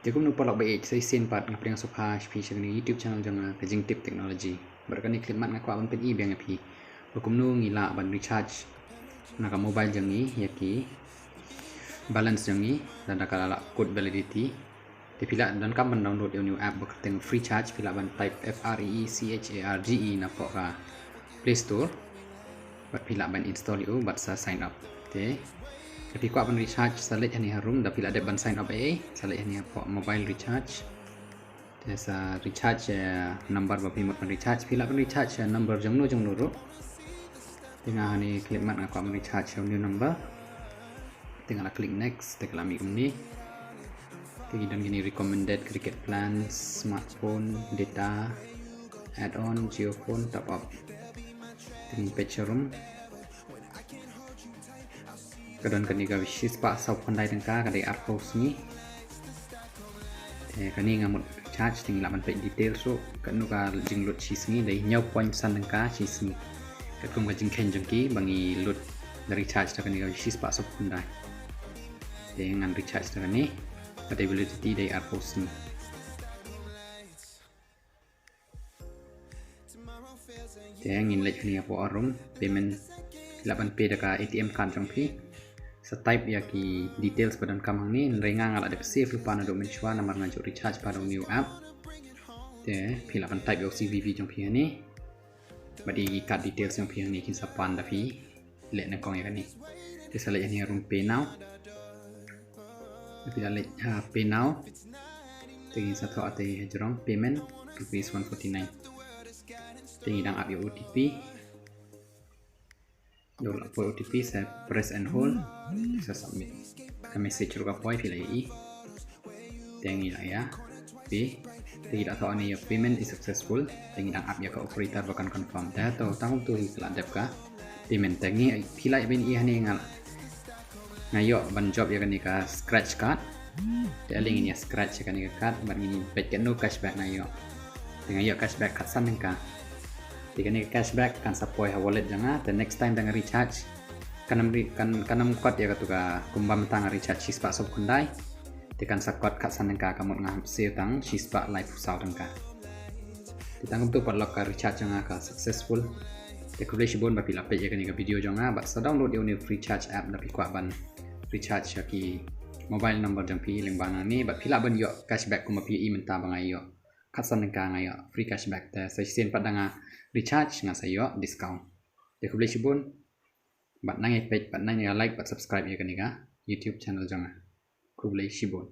Jadi Kumno Paralok baik saya sen pat ngapeng sopa speech ni YouTube channel jong ke Jingtip Technology. Berkani klik mat ngakwa ban pen i bang api. Kumno ngila ban recharge naka mobile jong ni yaki balance jong ni dan kala code validity. Di pila dan kam ban download new app berkateng FreeCharge pila ban type FreeCharge Napoh ka Play Store. Bat pila ban install you bat sa sign up. Okay. Tapi kuat ban recharge salit ni harum dah pila ada ban sign up salit ni apa mobile recharge. Desa recharge number bapi mot ban recharge pila ban recharge number jong no tengah ni klik mat aku ban recharge new number. Tinggal klik next tekan ambil ni. Tinggi dan gini recommended cricket plans, smartphone, data, add-on, geophone, top up. Tinggi page room. Kadang kani ga wish pak sau pandai tengka kadai arpos ni kani ngamut charge tinggal man pek detail so kanu ka jinglut cheese ni dai nyau point san tengka cheese ni kakum ka jingken jongki bangi lut dari charge ta kani ga wish pak sau pandai dengan recharge ta ni kadai validity dai arpos ni ngin lek ni apa arum payment lapan pay daka ATM card Jongphi type yaki details badan kamang ni rengang ala de save lupa na do menchua namar ngajuk recharge pada new app pila pan type yo CVV Jongphi ni badi card details Jongphi ni kin sapan da fi lek na kong ya ni desa lek ni room pay now pila lek pay now tingin sa tho ate jrong payment rupees 149 tingin dang app yo OTP Dol apo OTP saya press and hold saya submit ke message ruga poi pilih i tengi lah ya p tidak tahu ni ya payment is successful tengi dang app ya ke operator bahkan confirm dah tahu tanggung tu iklan dep ka payment tengi pilih ben i hani ngal ngayo ban job ya kan ni ka scratch card dia link ini ya scratch ya kan ni card ban ini pet no cashback ngayo dengan yo cashback kat san ka jika ni cashback kan support wallet jangan the next time dengan recharge kanam code ya katuka kumbam tang recharge sispa sob kundai tekan sakot kat sanengka kamu ngam save tang sispa live usau tangka ditanggup tu parlok ka recharge jangan ka successful decoration bon bapila page ya kan ni video jangan ba download your new FreeCharge app dapat kuat ban recharge yaki mobile number Jongphi lembana ni bapila ban yo cashback kumapi i menta bangayo kat sanengka ngayo free cashback ta sen padanga recharge nga sayo discount decoration bon bat nang page bat nang like bat subscribe ya kan ni YouTube channel jangan kublai shibon